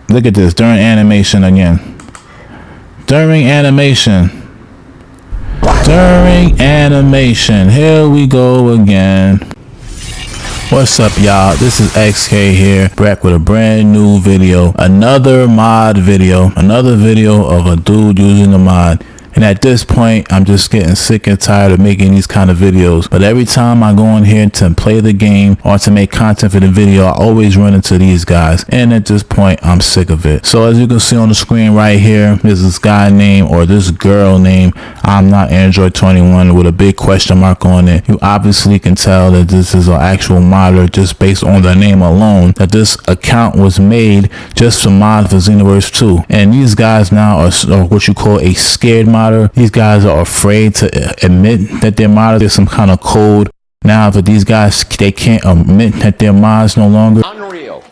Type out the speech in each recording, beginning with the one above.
Look at this, during animation again. During animation. During animation. Here we go again. What's up, y'all? This is XK here, back with a brand new video. Another mod video. Another video of a dude using the mod. And at this point, I'm just getting sick and tired of making these kind of videos. But every time I go in here to play the game or to make content for the video, I always run into these guys. And at this point, I'm sick of it. So as you can see on the screen right here, there's this guy named, or this girl named ImNotAndoid21 with a big question mark on it. You obviously can tell that this is an actual modder just based on the name alone, that this account was made just to mod for Xenoverse 2. And these guys now are what you call a scared modder. These guys are afraid to admit that they're modders. There's some kind of code now that these guys, they can't admit that they're mods no longer. Unreal.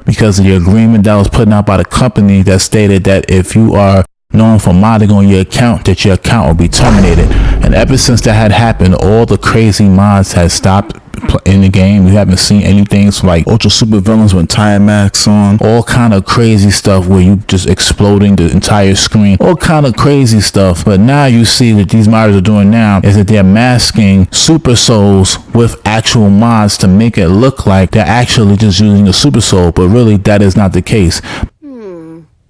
Because of the agreement that was put out by the company that stated that if you are known for modding on your account, that your account will be terminated. And ever since that had happened, all the crazy mods had stopped in the game. We haven't seen anything like ultra super villains with tire masks on, all kind of crazy stuff where you just exploding the entire screen, all kind of crazy stuff. But now you see what these modders are doing now is that they're masking super souls with actual mods to make it look like they're actually just using a super soul, but really that is not the case.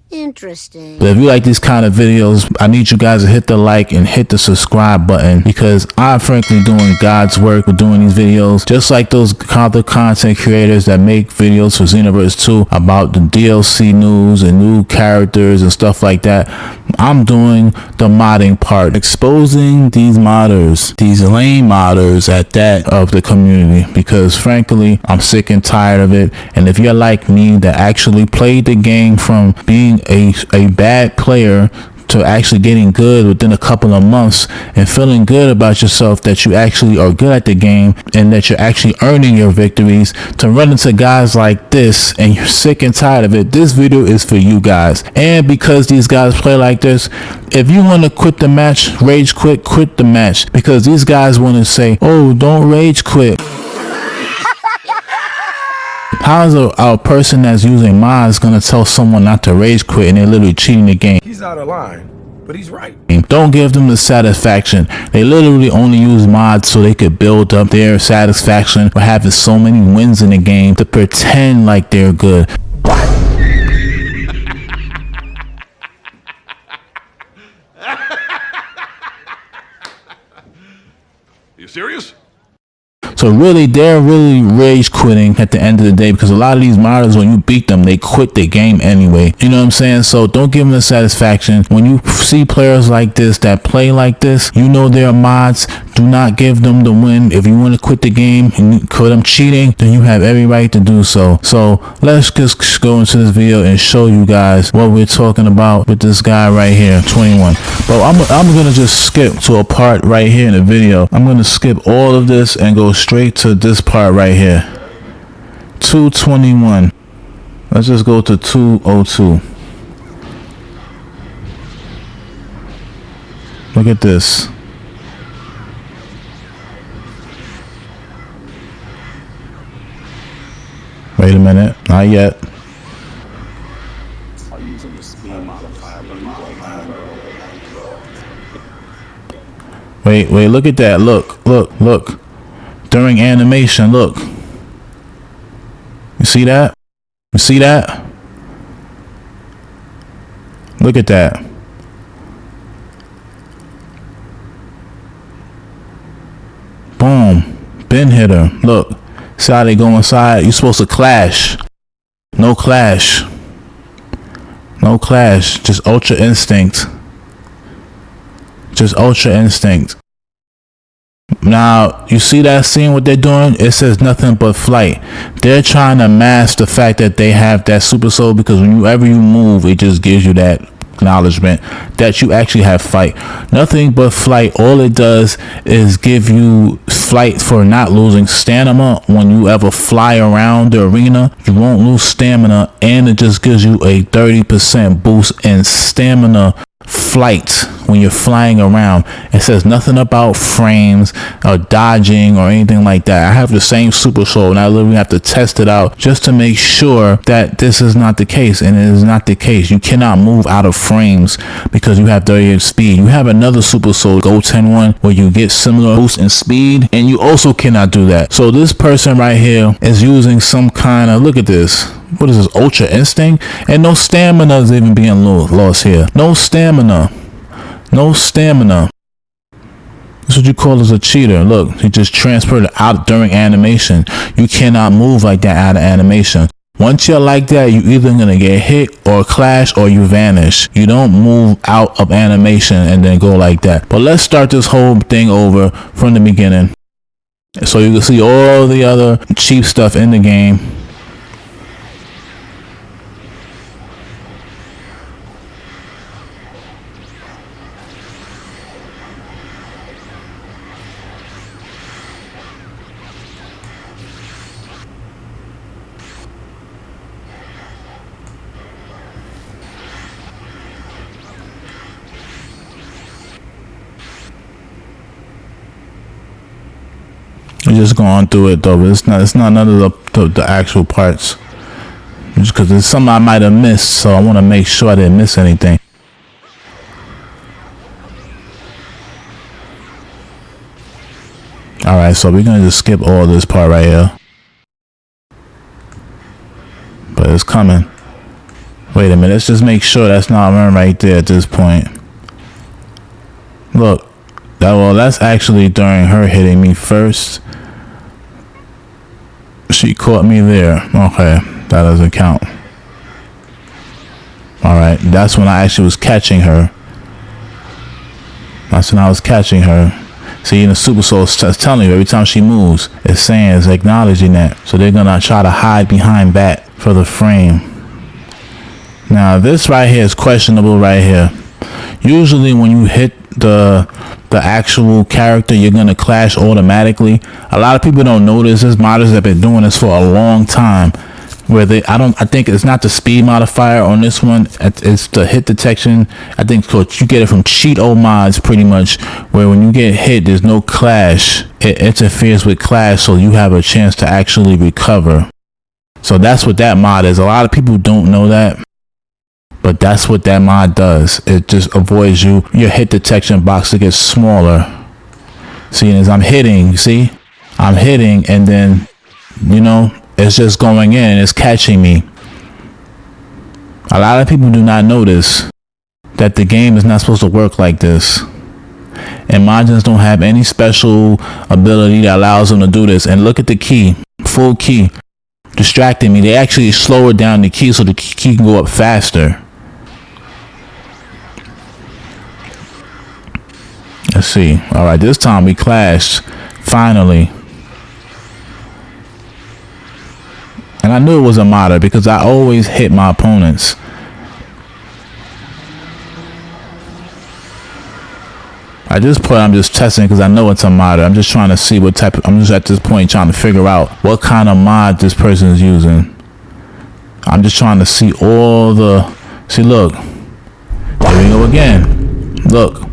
Interesting. But if you like these kind of videos, I need you guys to hit the like and hit the subscribe button, because I'm frankly doing God's work with doing these videos, just like those other content creators that make videos for Xenoverse 2 about the DLC news and new characters and stuff like that. I'm doing the modding part, exposing these modders, these lame modders at that of the community, because frankly I'm sick and tired of it. And if you're like me that actually played the game from being a bad player to actually getting good within a couple of months and feeling good about yourself, that you actually are good at the game and that you're actually earning your victories, to run into guys like this and you're sick and tired of it, this video is for you guys. And because these guys play like this, if you want to quit the match, rage quit, quit the match, because these guys want to say, oh, don't rage quit. How is a person that's using mods gonna tell someone not to rage quit and they're literally cheating the game? He's out of line, but he's right. Don't give them the satisfaction. They literally only use mods so they could build up their satisfaction by having so many wins in the game to pretend like they're good. You serious? So really, they're really rage quitting at the end of the day, because a lot of these modders, when you beat them, they quit the game anyway. You know what I'm saying? So don't give them the satisfaction. When you see players like this that play like this, you know they're mods. Do not give them the win. If you want to quit the game and quit them cheating, then you have every right to do so. So let's just go into this video and show you guys what we're talking about with this guy right here, 21. But I'm gonna just skip to a part right here in the video. I'm gonna skip all of this and go straight to this part right here. 221. Let's just go to 202. Look at this. Wait a minute, not yet. Wait, look at that. Look. During animation, look. You see that? You see that? Look at that. Boom. Bin hitter. Look. See how they go inside? You're supposed to clash. No clash. No clash. Just ultra instinct. Just ultra instinct. Now, you see that scene, what they're doing? It says nothing but flight. They're trying to mask the fact that they have that super soul, because whenever you move, it just gives you that acknowledgement that you actually have fight. Nothing but flight. All it does is give you flight for not losing stamina. When you ever fly around the arena, you won't lose stamina, and it just gives you a 30% boost in stamina flight when you're flying around. It says nothing about frames or dodging or anything like that. I have the same super soul and I literally have to test it out just to make sure that this is not the case, and it is not the case. You cannot move out of frames because you have 38 speed. You have another super soul, Go 10-1, where you get similar boost in speed, and you also cannot do that. So this person right here is using some kind of, look at this, what is this, Ultra Instinct? And no stamina is even being lost here. No stamina. No stamina. That's what you call as a cheater. Look, he just transferred it out during animation. You cannot move like that out of animation. Once you're like that, you're either going to get hit or clash or you vanish. You don't move out of animation and then go like that. But let's start this whole thing over from the beginning, so you can see all the other cheap stuff in the game. We're just going through it though, but it's not none of the actual parts, just because there's something I might have missed, so I want to make sure I didn't miss anything. Alright, so we're gonna just skip all this part right here, but it's coming. Wait a minute, let's just make sure that's not one right there at this point. Look, that's actually during her hitting me first. She caught me there. Okay, that doesn't count. Alright, that's when I actually was catching her. That's when I was catching her. See, in the Super Soul, it's telling you every time she moves, it's saying, it's acknowledging that. So they're gonna try to hide behind that for the frame. Now this right here is questionable right here. Usually when you hit the actual character, you're gonna clash automatically. A lot of people don't notice this. Modders have been doing this for a long time, where I think it's not the speed modifier on this one, it's the hit detection. I think so you get it from Cheeto mods pretty much, where when you get hit there's no clash. It interferes with clash, so you have a chance to actually recover. So that's what that mod is. A lot of people don't know that, but that's what that mod does. It just avoids your hit detection box to get smaller. See, as I'm hitting, see, I'm hitting, and then, you know, it's just going in and it's catching me. A lot of people do not notice that the game is not supposed to work like this. And mods don't have any special ability that allows them to do this. And look at the key, full key, distracting me. They actually slower down the key so the key can go up faster. Let's see. All right, this time we clashed, finally. And I knew it was a modder because I always hit my opponents. I'm just testing because I know it's a modder. I'm just trying to see what type of, I'm just at this point trying to figure out what kind of mod this person is using. I'm just trying to see all the, see, look, here we go again. Look.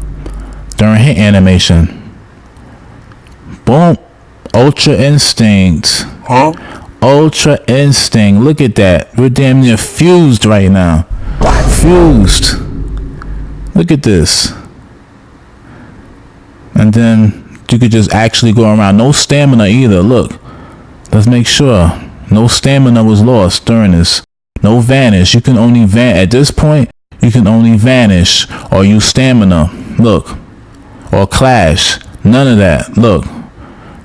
During hit animation, boom, Ultra Instinct. Huh? Ultra Instinct. Look at that. We're damn near fused right now. Fused. Look at this. And then you could just actually go around. No stamina either. Look. Let's make sure. No stamina was lost during this. No vanish. You can only at this point, you can only vanish or use stamina. Look. Or clash. None of that. Look.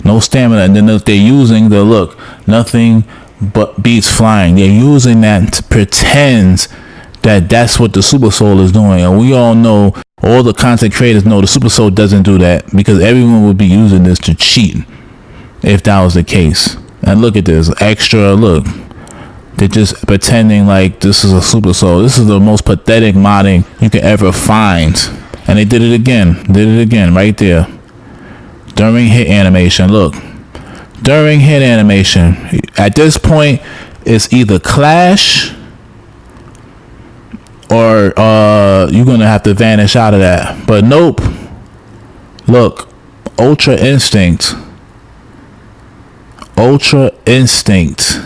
No stamina. And then if they're using the look, nothing but beats flying. They're using that to pretend that that's what the Super Soul is doing. And we all know, all the content creators know the Super Soul doesn't do that, because everyone would be using this to cheat if that was the case. And look at this extra, look. They're just pretending like this is a Super Soul. This is the most pathetic modding you can ever find. And they did it again, right there. During hit animation, look. During hit animation. At this point, it's either clash or you're gonna have to vanish out of that. But nope. Look, Ultra Instinct. Ultra Instinct.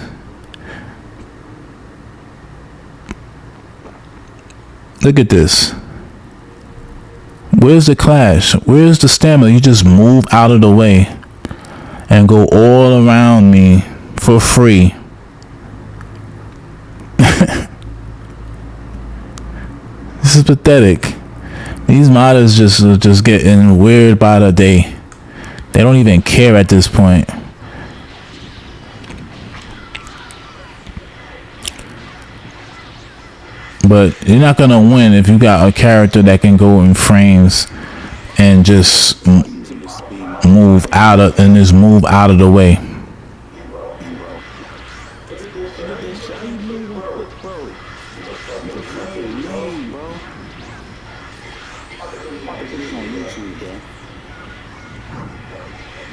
Look at this. Where's the clash? Where's the stamina? You just move out of the way and go all around me for free. This is pathetic. These modders just getting weird by the day. They don't even care at this point. But you're not gonna win if you got a character that can go in frames and just move out of the way.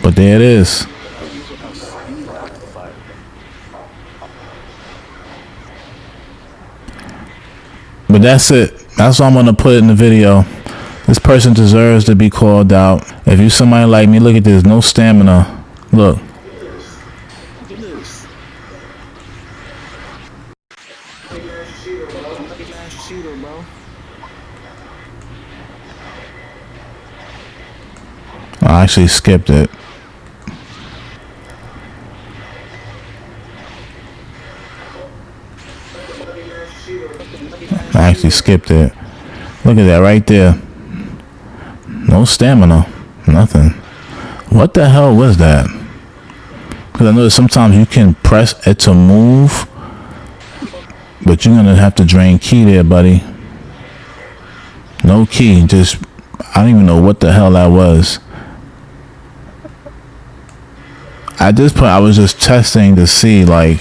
But there it is. But that's it. That's what I'm gonna put in the video. This person deserves to be called out. If you somebody like me, look at this. No stamina. Look. I actually skipped it. I actually skipped it. Look at that right there. No stamina. Nothing. What the hell was that? Because I know that sometimes you can press it to move, but you're going to have to drain key there, buddy. No key. Just, I don't even know what the hell that was. At this point, I was just testing to see, like,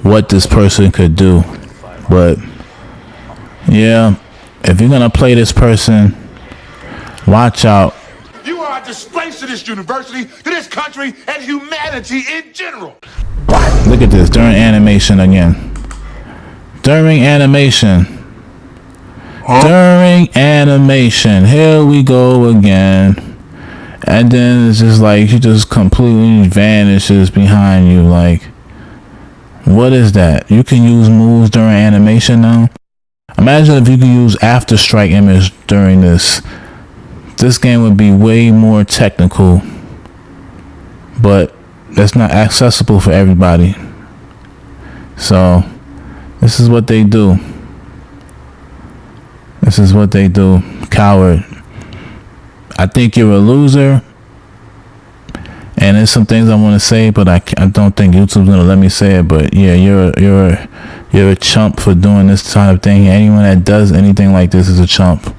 what this person could do. But yeah, if you're gonna play this person, watch out. You are a disgrace to this university, to this country, and humanity in general. Look at this during animation again. During animation. During animation. Here we go again. And then it's just like he just completely vanishes behind you. Like, what is that? You can use moves during animation now? Imagine if you could use after strike image during this. This game would be way more technical, but that's not accessible for everybody. So this is what they do. This is what they do. Coward. I think you're a loser. And there's some things I want to say, but I don't think YouTube's gonna let me say it. But yeah, you're a chump for doing this kind of thing. Anyone that does anything like this is a chump,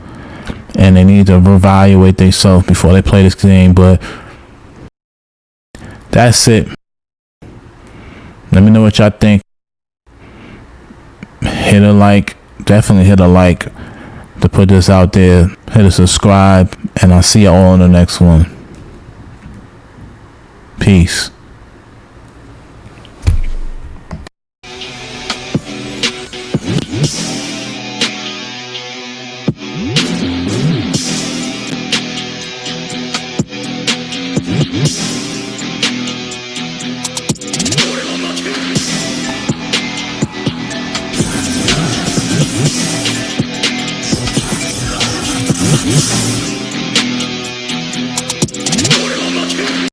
and they need to reevaluate themselves before they play this game. But that's it. Let me know what y'all think. Hit a like, definitely hit a like to put this out there. Hit a subscribe, and I'll see you all in the next one. Peace.